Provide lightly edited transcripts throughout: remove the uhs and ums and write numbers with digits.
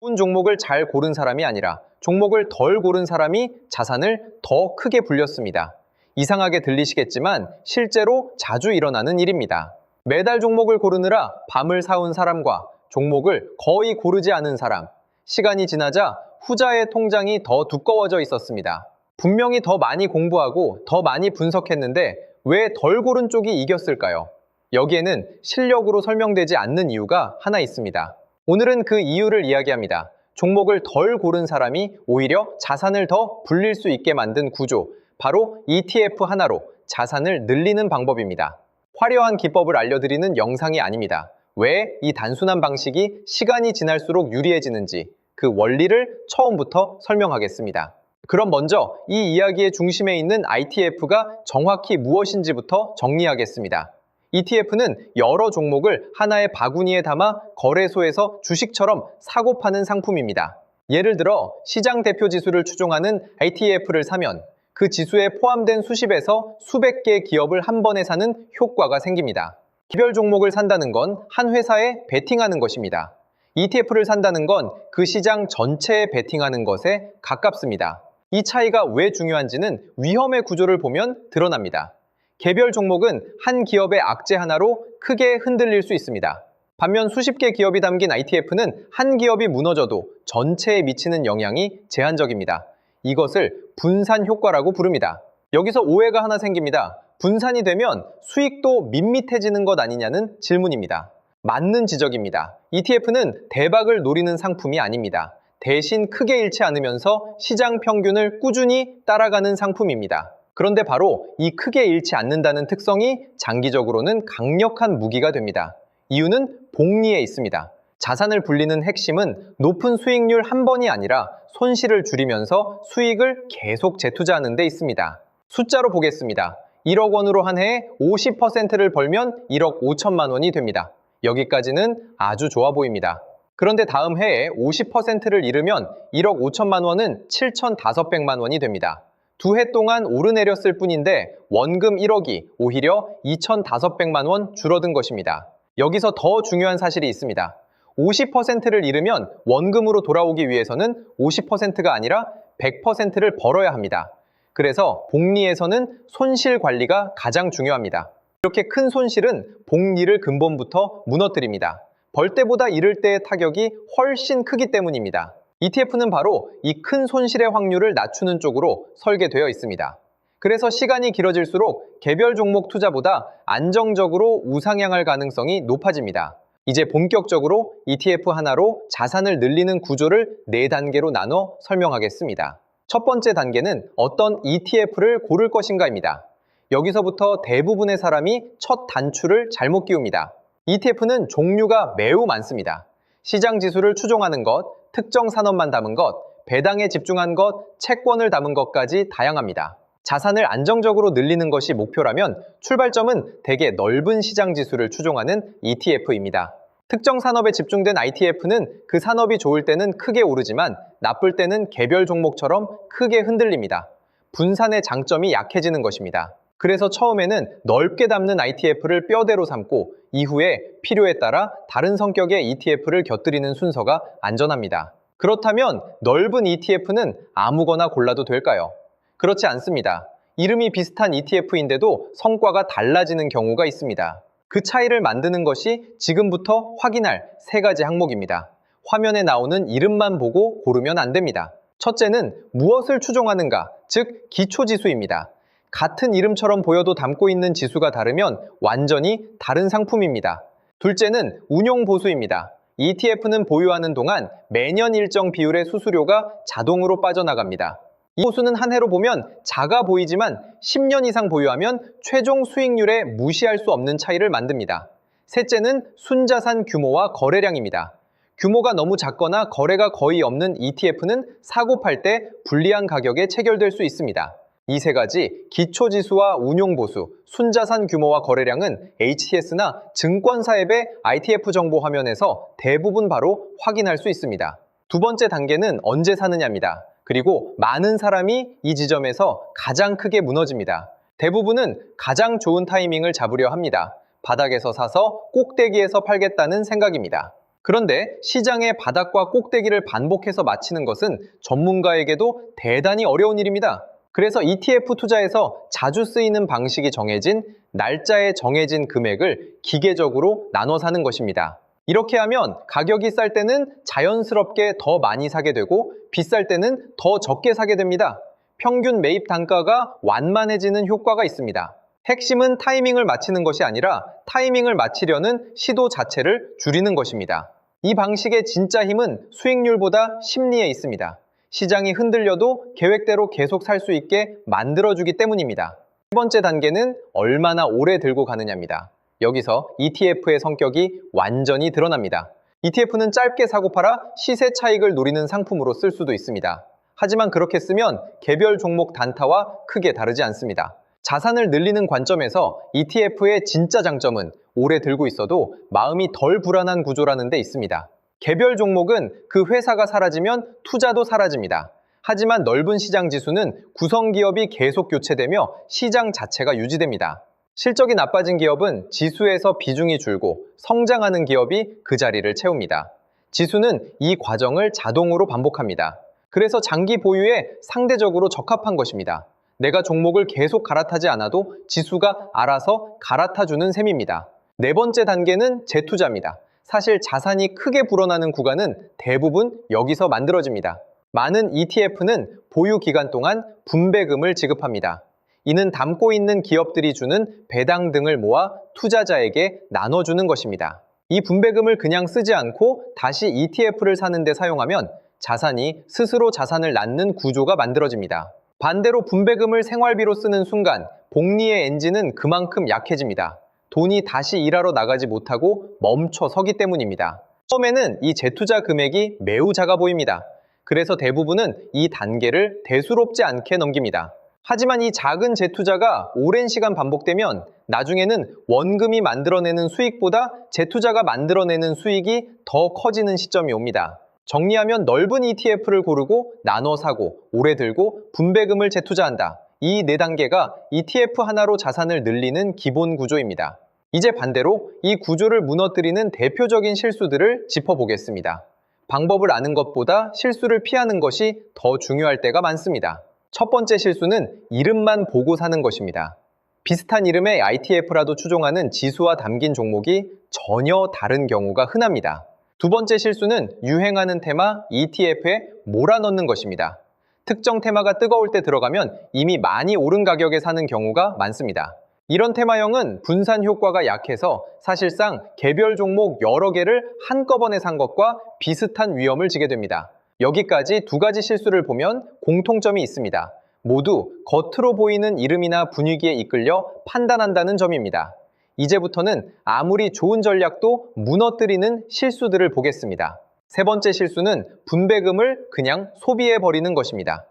좋은 종목을 잘 고른 사람이 아니라 종목을 덜 고른 사람이 자산을 더 크게 불렸습니다. 이상하게 들리시겠지만 실제로 자주 일어나는 일입니다. 매달 종목을 고르느라 밤을 새운 사람과 종목을 거의 고르지 않은 사람, 시간이 지나자 후자의 통장이 더 두꺼워져 있었습니다. 분명히 더 많이 공부하고 더 많이 분석했는데 왜 덜 고른 쪽이 이겼을까요? 여기에는 실력으로 설명되지 않는 이유가 하나 있습니다. 오늘은 그 이유를 이야기합니다. 종목을 덜 고른 사람이 오히려 자산을 더 불릴 수 있게 만든 구조, 바로 ETF 하나로 자산을 늘리는 방법입니다. 화려한 기법을 알려드리는 영상이 아닙니다. 왜 이 단순한 방식이 시간이 지날수록 유리해지는지 그 원리를 처음부터 설명하겠습니다. 그럼 먼저 이 이야기의 중심에 있는 ITF가 정확히 무엇인지부터 정리하겠습니다. ETF는 여러 종목을 하나의 바구니에 담아 거래소에서 주식처럼 사고 파는 상품입니다. 예를 들어 시장 대표 지수를 추종하는 ITF를 사면 그 지수에 포함된 수십에서 수백 개의 기업을 한 번에 사는 효과가 생깁니다. 개별 종목을 산다는 건 한 회사에 베팅하는 것입니다. ETF를 산다는 건 그 시장 전체에 베팅하는 것에 가깝습니다. 이 차이가 왜 중요한지는 위험의 구조를 보면 드러납니다. 개별 종목은 한 기업의 악재 하나로 크게 흔들릴 수 있습니다. 반면 수십 개 기업이 담긴 ITF는 한 기업이 무너져도 전체에 미치는 영향이 제한적입니다. 이것을 분산 효과라고 부릅니다. 여기서 오해가 하나 생깁니다. 분산이 되면 수익도 밋밋해지는 것 아니냐는 질문입니다. 맞는 지적입니다. ETF는 대박을 노리는 상품이 아닙니다. 대신 크게 잃지 않으면서 시장 평균을 꾸준히 따라가는 상품입니다. 그런데 바로 이 크게 잃지 않는다는 특성이 장기적으로는 강력한 무기가 됩니다. 이유는 복리에 있습니다. 자산을 불리는 핵심은 높은 수익률 한 번이 아니라 손실을 줄이면서 수익을 계속 재투자하는 데 있습니다. 숫자로 보겠습니다. 1억 원으로 한 해에 50%를 벌면 1억 5천만 원이 됩니다. 여기까지는 아주 좋아 보입니다. 그런데 다음 해에 50%를 잃으면 1억 5천만 원은 7,500만 원이 됩니다. 두 해 동안 오르내렸을 뿐인데 원금 1억이 오히려 2,500만 원 줄어든 것입니다. 여기서 더 중요한 사실이 있습니다. 50%를 잃으면 원금으로 돌아오기 위해서는 50%가 아니라 100%를 벌어야 합니다. 그래서 복리에서는 손실 관리가 가장 중요합니다. 이렇게 큰 손실은 복리를 근본부터 무너뜨립니다. 벌 때보다 잃을 때의 타격이 훨씬 크기 때문입니다. ETF는 바로 이 큰 손실의 확률을 낮추는 쪽으로 설계되어 있습니다. 그래서 시간이 길어질수록 개별 종목 투자보다 안정적으로 우상향할 가능성이 높아집니다. 이제 본격적으로 ETF 하나로 자산을 늘리는 구조를 4단계로 나눠 설명하겠습니다. 첫 번째 단계는 어떤 ETF를 고를 것인가입니다. 여기서부터 대부분의 사람이 첫 단추를 잘못 끼웁니다. ETF는 종류가 매우 많습니다. 시장 지수를 추종하는 것, 특정 산업만 담은 것, 배당에 집중한 것, 채권을 담은 것까지 다양합니다. 자산을 안정적으로 늘리는 것이 목표라면 출발점은 대개 넓은 시장 지수를 추종하는 ETF입니다. 특정 산업에 집중된 ITF는 그 산업이 좋을 때는 크게 오르지만 나쁠 때는 개별 종목처럼 크게 흔들립니다. 분산의 장점이 약해지는 것입니다. 그래서 처음에는 넓게 담는 ITF를 뼈대로 삼고 이후에 필요에 따라 다른 성격의 ETF를 곁들이는 순서가 안전합니다. 그렇다면 넓은 ETF는 아무거나 골라도 될까요? 그렇지 않습니다. 이름이 비슷한 ETF인데도 성과가 달라지는 경우가 있습니다. 그 차이를 만드는 것이 지금부터 확인할 3가지 항목입니다. 화면에 나오는 이름만 보고 고르면 안 됩니다. 첫째는 무엇을 추종하는가, 즉 기초지수입니다. 같은 이름처럼 보여도 담고 있는 지수가 다르면 완전히 다른 상품입니다. 둘째는 운용보수입니다. ETF는 보유하는 동안 매년 일정 비율의 수수료가 자동으로 빠져나갑니다. 이 보수는 한 해로 보면 작아 보이지만 10년 이상 보유하면 최종 수익률에 무시할 수 없는 차이를 만듭니다. 셋째는 순자산 규모와 거래량입니다. 규모가 너무 작거나 거래가 거의 없는 ETF는 사고 팔 때 불리한 가격에 체결될 수 있습니다. 이 3가지 기초지수와 운용보수, 순자산 규모와 거래량은 HTS나 증권사 앱의 ITF 정보 화면에서 대부분 바로 확인할 수 있습니다. 두 번째 단계는 언제 사느냐입니다. 그리고 많은 사람이 이 지점에서 가장 크게 무너집니다. 대부분은 가장 좋은 타이밍을 잡으려 합니다. 바닥에서 사서 꼭대기에서 팔겠다는 생각입니다. 그런데 시장의 바닥과 꼭대기를 반복해서 맞히는 것은 전문가에게도 대단히 어려운 일입니다. 그래서 ETF 투자에서 자주 쓰이는 방식이 정해진 날짜에 정해진 금액을 기계적으로 나눠 사는 것입니다. 이렇게 하면 가격이 쌀 때는 자연스럽게 더 많이 사게 되고 비쌀 때는 더 적게 사게 됩니다. 평균 매입 단가가 완만해지는 효과가 있습니다. 핵심은 타이밍을 맞히는 것이 아니라 타이밍을 맞추려는 시도 자체를 줄이는 것입니다. 이 방식의 진짜 힘은 수익률보다 심리에 있습니다. 시장이 흔들려도 계획대로 계속 살 수 있게 만들어주기 때문입니다. 세 번째 단계는 얼마나 오래 들고 가느냐입니다. 여기서 ETF의 성격이 완전히 드러납니다. ETF는 짧게 사고 팔아 시세 차익을 노리는 상품으로 쓸 수도 있습니다. 하지만 그렇게 쓰면 개별 종목 단타와 크게 다르지 않습니다. 자산을 늘리는 관점에서 ETF의 진짜 장점은 오래 들고 있어도 마음이 덜 불안한 구조라는 데 있습니다. 개별 종목은 그 회사가 사라지면 투자도 사라집니다. 하지만 넓은 시장 지수는 구성 기업이 계속 교체되며 시장 자체가 유지됩니다. 실적이 나빠진 기업은 지수에서 비중이 줄고 성장하는 기업이 그 자리를 채웁니다. 지수는 이 과정을 자동으로 반복합니다. 그래서 장기 보유에 상대적으로 적합한 것입니다. 내가 종목을 계속 갈아타지 않아도 지수가 알아서 갈아타주는 셈입니다. 네 번째 단계는 재투자입니다. 사실 자산이 크게 불어나는 구간은 대부분 여기서 만들어집니다. 많은 ETF는 보유 기간 동안 분배금을 지급합니다. 이는 담고 있는 기업들이 주는 배당 등을 모아 투자자에게 나눠주는 것입니다. 이 분배금을 그냥 쓰지 않고 다시 ETF를 사는 데 사용하면 자산이 스스로 자산을 낳는 구조가 만들어집니다. 반대로 분배금을 생활비로 쓰는 순간 복리의 엔진은 그만큼 약해집니다. 돈이 다시 일하러 나가지 못하고 멈춰 서기 때문입니다. 처음에는 이 재투자 금액이 매우 작아 보입니다. 그래서 대부분은 이 단계를 대수롭지 않게 넘깁니다. 하지만 이 작은 재투자가 오랜 시간 반복되면 나중에는 원금이 만들어내는 수익보다 재투자가 만들어내는 수익이 더 커지는 시점이 옵니다. 정리하면 넓은 ETF를 고르고 나눠 사고 오래 들고 분배금을 재투자한다. 이 네 단계가 ETF 하나로 자산을 늘리는 기본 구조입니다. 이제 반대로 이 구조를 무너뜨리는 대표적인 실수들을 짚어보겠습니다. 방법을 아는 것보다 실수를 피하는 것이 더 중요할 때가 많습니다. 첫 번째 실수는 이름만 보고 사는 것입니다. 비슷한 이름의 ITF라도 추종하는 지수와 담긴 종목이 전혀 다른 경우가 흔합니다. 두 번째 실수는 유행하는 테마 ETF에 몰아넣는 것입니다. 특정 테마가 뜨거울 때 들어가면 이미 많이 오른 가격에 사는 경우가 많습니다. 이런 테마형은 분산 효과가 약해서 사실상 개별 종목 여러 개를 한꺼번에 산 것과 비슷한 위험을 지게 됩니다. 여기까지 두 가지 실수를 보면 공통점이 있습니다. 모두 겉으로 보이는 이름이나 분위기에 이끌려 판단한다는 점입니다. 이제부터는 아무리 좋은 전략도 무너뜨리는 실수들을 보겠습니다. 세 번째 실수는 분배금을 그냥 소비해버리는 것입니다.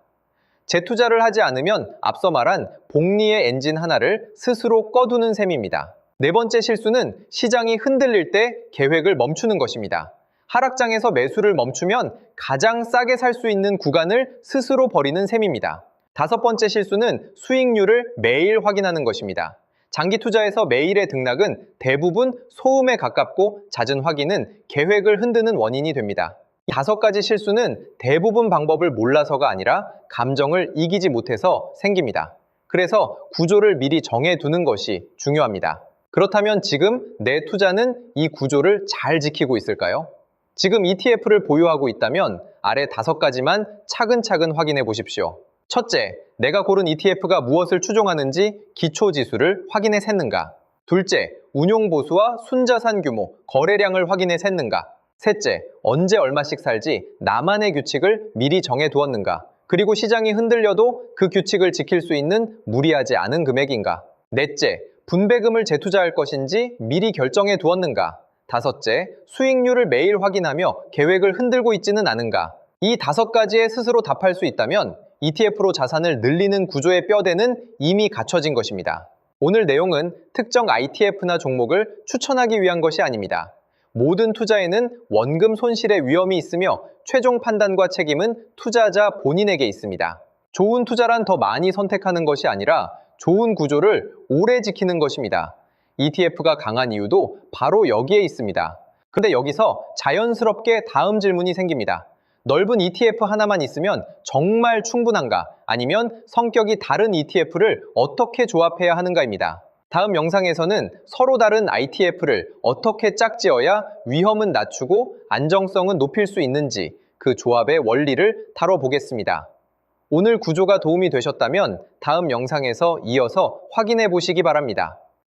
재투자를 하지 않으면 앞서 말한 복리의 엔진 하나를 스스로 꺼두는 셈입니다. 네 번째 실수는 시장이 흔들릴 때 계획을 멈추는 것입니다. 하락장에서 매수를 멈추면 가장 싸게 살 수 있는 구간을 스스로 버리는 셈입니다. 다섯 번째 실수는 수익률을 매일 확인하는 것입니다. 장기 투자에서 매일의 등락은 대부분 소음에 가깝고 잦은 확인은 계획을 흔드는 원인이 됩니다. 이 다섯 가지 실수는 대부분 방법을 몰라서가 아니라 감정을 이기지 못해서 생깁니다. 그래서 구조를 미리 정해두는 것이 중요합니다. 그렇다면 지금 내 투자는 이 구조를 잘 지키고 있을까요? 지금 ETF를 보유하고 있다면 아래 다섯 가지만 차근차근 확인해 보십시오. 첫째, 내가 고른 ETF가 무엇을 추종하는지 기초지수를 확인해 셌는가? 둘째, 운용보수와 순자산 규모, 거래량을 확인해 셌는가? 셋째, 언제 얼마씩 살지 나만의 규칙을 미리 정해 두었는가? 그리고 시장이 흔들려도 그 규칙을 지킬 수 있는 무리하지 않은 금액인가? 넷째, 분배금을 재투자할 것인지 미리 결정해 두었는가? 다섯째, 수익률을 매일 확인하며 계획을 흔들고 있지는 않은가? 이 다섯 가지에 스스로 답할 수 있다면 ETF로 자산을 늘리는 구조의 뼈대는 이미 갖춰진 것입니다. 오늘 내용은 특정 ITF나 종목을 추천하기 위한 것이 아닙니다. 모든 투자에는 원금 손실의 위험이 있으며 최종 판단과 책임은 투자자 본인에게 있습니다. 좋은 투자란 더 많이 선택하는 것이 아니라 좋은 구조를 오래 지키는 것입니다. ETF가 강한 이유도 바로 여기에 있습니다. 근데 여기서 자연스럽게 다음 질문이 생깁니다. 넓은 ETF 하나만 있으면 정말 충분한가? 아니면 성격이 다른 ETF를 어떻게 조합해야 하는가입니다. 다음 영상에서는 서로 다른 ITF를 어떻게 짝지어야 위험은 낮추고 안정성은 높일 수 있는지 그 조합의 원리를 다뤄보겠습니다. 오늘 구조가 도움이 되셨다면 다음 영상에서 이어서 확인해 보시기 바랍니다.